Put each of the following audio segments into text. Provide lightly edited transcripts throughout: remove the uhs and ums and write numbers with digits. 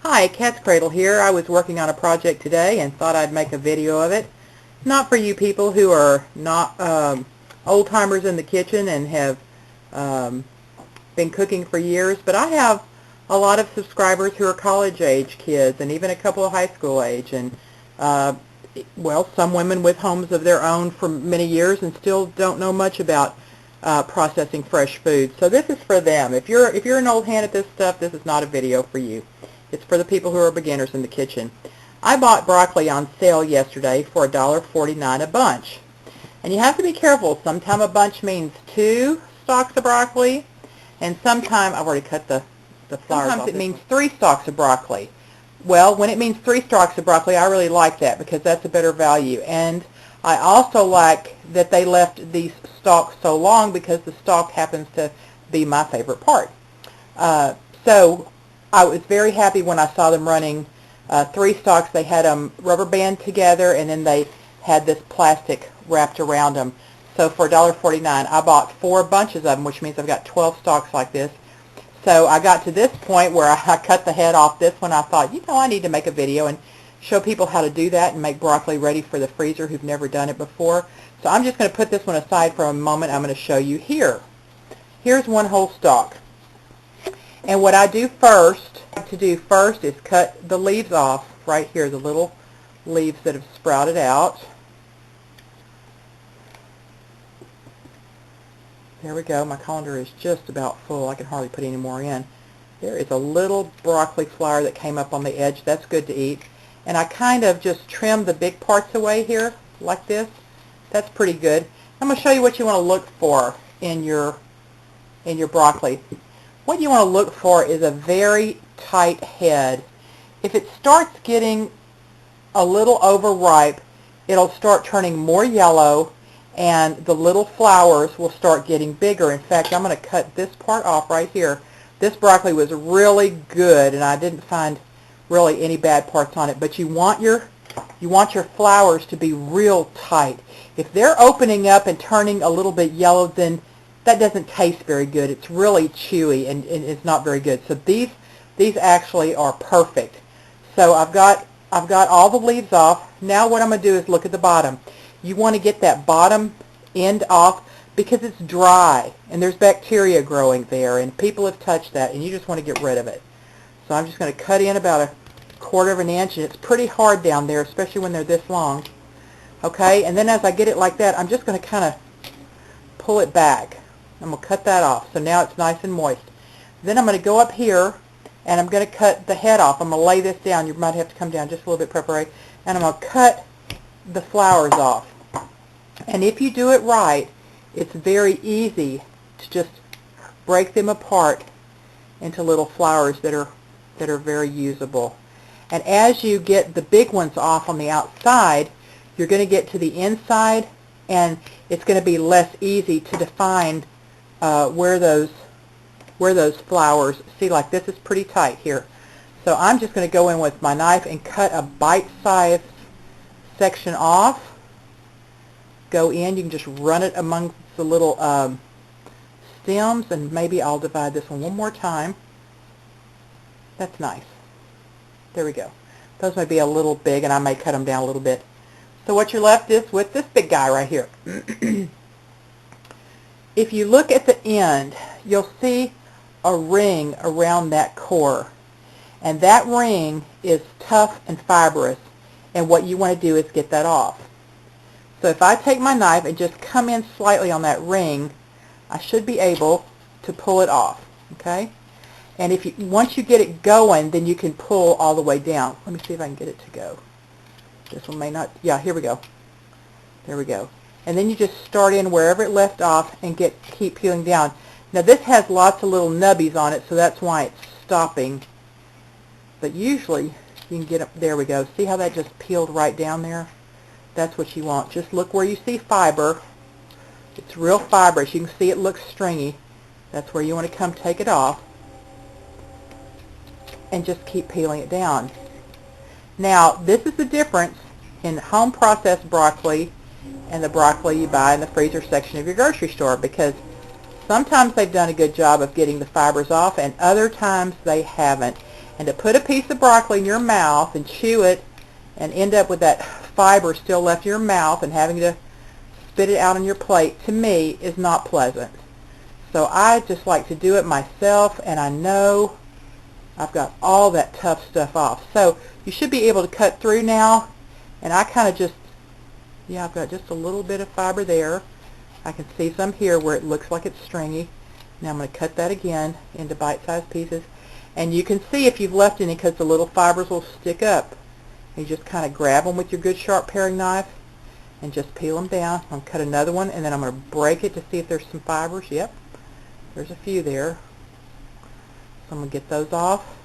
Hi, Katzcradul here. I was working on a project today and thought I'd make a video of it. Not for you people who are not old-timers in the kitchen and have been cooking for years, but I have a lot of subscribers who are college-age kids and even a couple of high school age, and well, some women with homes of their own for many years and still don't know much about processing fresh food. So this is for them. If you're an old hand at this stuff, this is not a video for you. It's for the people who are beginners in the kitchen. I bought broccoli on sale yesterday for $1.49 a bunch. And you have to be careful. Sometimes a bunch means 2 stalks of broccoli, and sometimes, I've already cut the flowers off. Sometimes it means 3 stalks of broccoli. Well, when it means 3 stalks of broccoli, I really like that because that's a better value. And I also like that they left these stalks so long because the stalk happens to be my favorite part. So I was very happy when I saw them running 3 stalks. They had them rubber band together, and then they had this plastic wrapped around them. So for $1.49, I bought 4 bunches of them, which means I've got 12 stalks like this. So I got to this point where I cut the head off this one. I thought, you know, I need to make a video and show people how to do that and make broccoli ready for the freezer who've never done it before. So I'm just going to put this one aside for a moment. I'm going to show you here. Here's one whole stalk. And what I do first is cut the leaves off right here, the little leaves that have sprouted out. There we go. My colander is just about full. I can hardly put any more in. There is a little broccoli flower that came up on the edge. That's good to eat. And I kind of just trim the big parts away here like this. That's pretty good. I'm going to show you what you want to look for in your broccoli. What you want to look for is a very tight head. If it starts getting a little overripe, it'll start turning more yellow, and the little flowers will start getting bigger. In fact, I'm going to cut this part off right here. This broccoli was really good, and I didn't find really any bad parts on it. But you want your flowers to be real tight. If they're opening up and turning a little bit yellow, then that doesn't taste very good. It's really chewy and it's not very good. So these actually are perfect. So I've got all the leaves off. Now what I'm going to do is look at the bottom. You want to get that bottom end off because it's dry and there's bacteria growing there, and people have touched that, and you just want to get rid of it. So I'm just going to cut in about 1/4 of an inch, and it's pretty hard down there, especially when they're this long. Okay, and then as I get it like that, I'm just going to kind of pull it back. I'm going to cut that off. So now it's nice and moist. Then I'm going to go up here and I'm going to cut the head off. I'm going to lay this down. You might have to come down just a little bit, Pepper, and I'm going to cut the flowers off. And if you do it right, it's very easy to just break them apart into little flowers that are very usable. And as you get the big ones off on the outside, you're going to get to the inside, and it's going to be less easy to define where those flowers, see, like this is pretty tight here. So I'm just going to go in with my knife and cut a bite-sized section off. Go in, you can just run it among the little stems, and maybe I'll divide this one more time. That's nice. There we go. Those may be a little big, and I may cut them down a little bit. So what you're left is with this big guy right here. If you look at the end, you'll see a ring around that core. And that ring is tough and fibrous. And what you want to do is get that off. So if I take my knife and just come in slightly on that ring, I should be able to pull it off. Okay? And once you get it going, then you can pull all the way down. Let me see if I can get it to go. This one may not. Yeah, here we go. There we go. And then you just start in wherever it left off and keep peeling down. Now this has lots of little nubbies on it, so that's why it's stopping. But usually you can get up. There we go. See how that just peeled right down there? That's what you want. Just look where you see fiber. It's real fibrous. You can see it looks stringy. That's where you want to come take it off. And just keep peeling it down. Now, this is the difference in home processed broccoli and the broccoli you buy in the freezer section of your grocery store, because sometimes they've done a good job of getting the fibers off and other times they haven't. And to put a piece of broccoli in your mouth and chew it and end up with that fiber still left in your mouth and having to spit it out on your plate, to me, is not pleasant. So I just like to do it myself, and I know I've got all that tough stuff off. So you should be able to cut through now, and I kind of just, yeah, I've got just a little bit of fiber there. I can see some here where it looks like it's stringy. Now I'm going to cut that again into bite-sized pieces. And you can see if you've left any because the little fibers will stick up. You just kind of grab them with your good sharp paring knife and just peel them down. I'm going to cut another one, and then I'm going to break it to see if there's some fibers. Yep, there's a few there. So I'm going to get those off.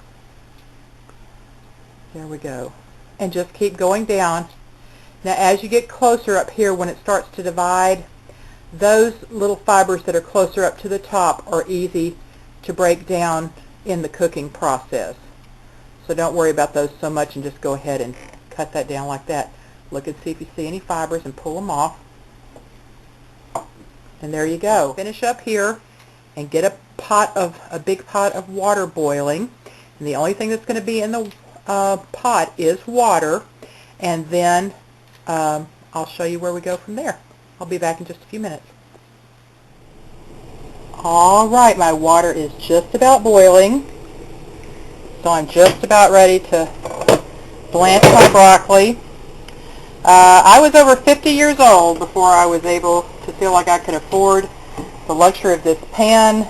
There we go. And just keep going down. Now as you get closer up here, when it starts to divide, those little fibers that are closer up to the top are easy to break down in the cooking process. So don't worry about those so much, and just go ahead and cut that down like that. Look and see if you see any fibers and pull them off. And there you go. Finish up here and get a big pot of water boiling. And the only thing that's going to be in the pot is water. And then I'll show you where we go from there. I'll be back in just a few minutes. All right, my water is just about boiling, so I'm just about ready to blanch my broccoli. I was over 50 years old before I was able to feel like I could afford the luxury of this pan,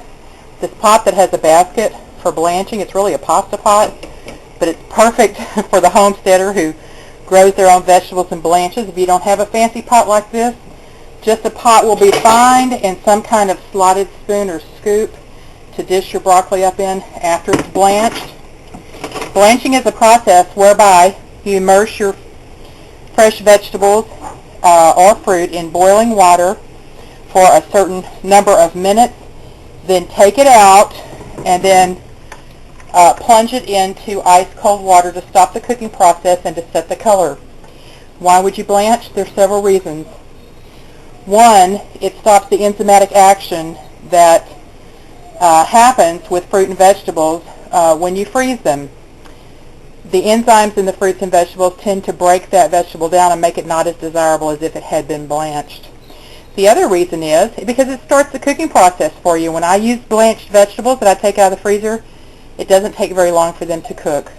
this pot that has a basket for blanching. It's really a pasta pot, but it's perfect for the homesteader who grows their own vegetables and blanches. If you don't have a fancy pot like this, just a pot will be fine, and some kind of slotted spoon or scoop to dish your broccoli up in after it's blanched. Blanching is a process whereby you immerse your fresh vegetables or fruit in boiling water for a certain number of minutes, then take it out and then plunge it into ice cold water to stop the cooking process and to set the color. Why would you blanch? There's several reasons. One, it stops the enzymatic action that happens with fruit and vegetables when you freeze them. The enzymes in the fruits and vegetables tend to break that vegetable down and make it not as desirable as if it had been blanched. The other reason is because it starts the cooking process for you. When I use blanched vegetables that I take out of the freezer, it doesn't take very long for them to cook.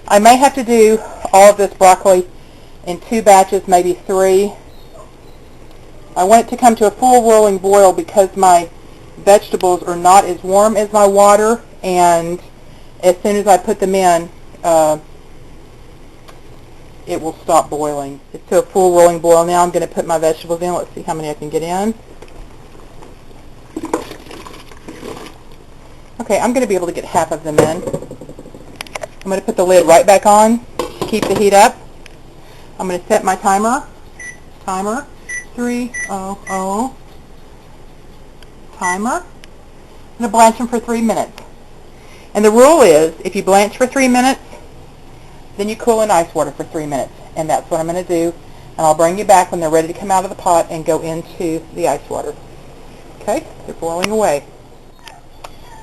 I may have to do all of this broccoli in 2 batches, maybe 3. I want it to come to a full rolling boil because my vegetables are not as warm as my water, and as soon as I put them in, it will stop boiling. It's to a full rolling boil. Now I'm going to put my vegetables in. Let's see how many I can get in. Okay, I'm going to be able to get half of them in. I'm going to put the lid right back on to keep the heat up. I'm going to set my timer. 300. Timer. I'm going to blanch them for 3 minutes. And the rule is, if you blanch for 3 minutes, then you cool in ice water for 3 minutes. And that's what I'm going to do. And I'll bring you back when they're ready to come out of the pot and go into the ice water. Okay, they're boiling away.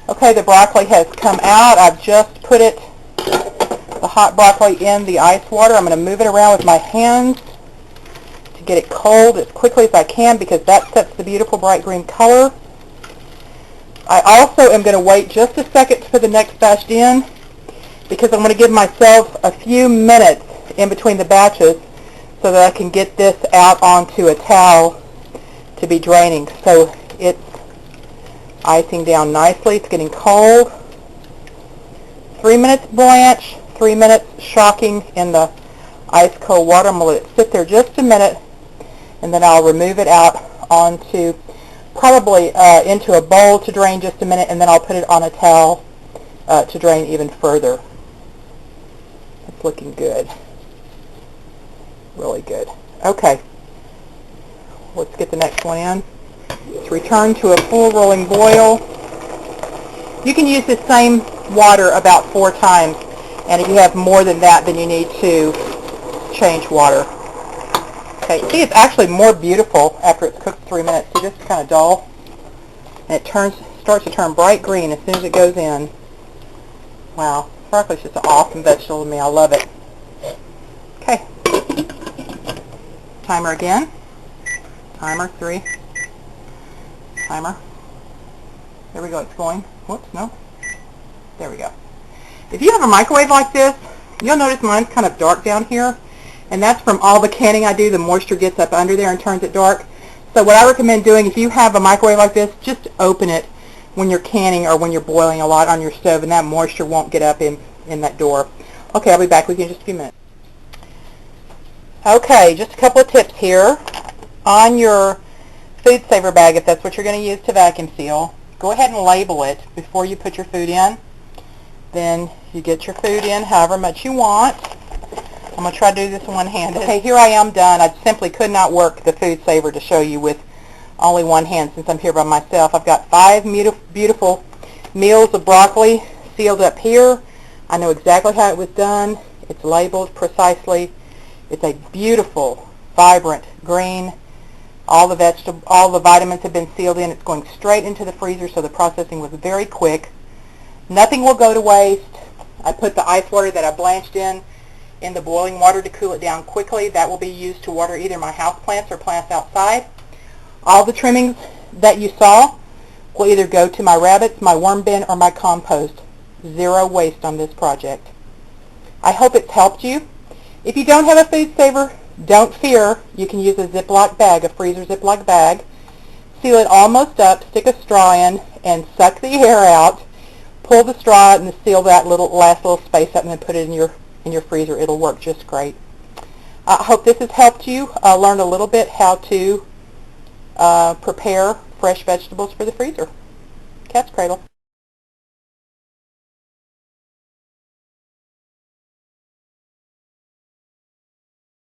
Okay, the broccoli has come out. I've just put the hot broccoli in the ice water. I'm going to move it around with my hands to get it cold as quickly as I can because that sets the beautiful bright green color. I also am going to wait just a second to put the next batch in because I'm going to give myself a few minutes in between the batches so that I can get this out onto a towel to be draining. So it's icing down nicely. It's getting cold. 3 minutes blanch, 3 minutes shocking in the ice cold water. I'm going to let it sit there just a minute, and then I'll remove it out onto probably into a bowl to drain just a minute, and then I'll put it on a towel to drain even further. It's looking good. Really good. Okay. Let's get the next one in. Let's return to a full rolling boil. You can use the same water about 4 times, and if you have more than that, then you need to change water. Okay, see, it's actually more beautiful after it's cooked 3 minutes. See, this is kind of dull, and it starts to turn bright green as soon as it goes in. Wow, Broccoli is just an awesome vegetable to me. I love it. Okay. Timer again. Timer 3. Timer. There we go. It's going. Whoops, no. There we go. If you have a microwave like this, you'll notice mine's kind of dark down here. And that's from all the canning I do. The moisture gets up under there and turns it dark. So what I recommend doing, if you have a microwave like this, just open it when you're canning or when you're boiling a lot on your stove, and that moisture won't get up in that door. Okay, I'll be back with you in just a few minutes. Okay, just a couple of tips here. On your food saver bag, if that's what you're going to use to vacuum seal, go ahead and label it before you put your food in. Then you get your food in however much you want. I'm going to try to do this one-handed. Okay, here I am done. I simply could not work the food saver to show you with only one hand since I'm here by myself. I've got 5 beautiful meals of broccoli sealed up here. I know exactly how it was done. It's labeled precisely. It's a beautiful, vibrant green. All the vitamins have been sealed in. It's going straight into the freezer, so the processing was very quick. Nothing will go to waste. I put the ice water that I blanched in the boiling water to cool it down quickly. That will be used to water either my house plants or plants outside. All the trimmings that you saw will either go to my rabbits, my worm bin, or my compost. Zero waste on this project. I hope it's helped you. If you don't have a food saver, don't fear. You can use a Ziploc bag, a freezer Ziploc bag. Seal it almost up, stick a straw in, and suck the air out. Pull the straw out and seal that last little space up, and then put it in your freezer. It'll work just great. I hope this has helped you learn a little bit how to prepare fresh vegetables for the freezer. Cat's Cradle.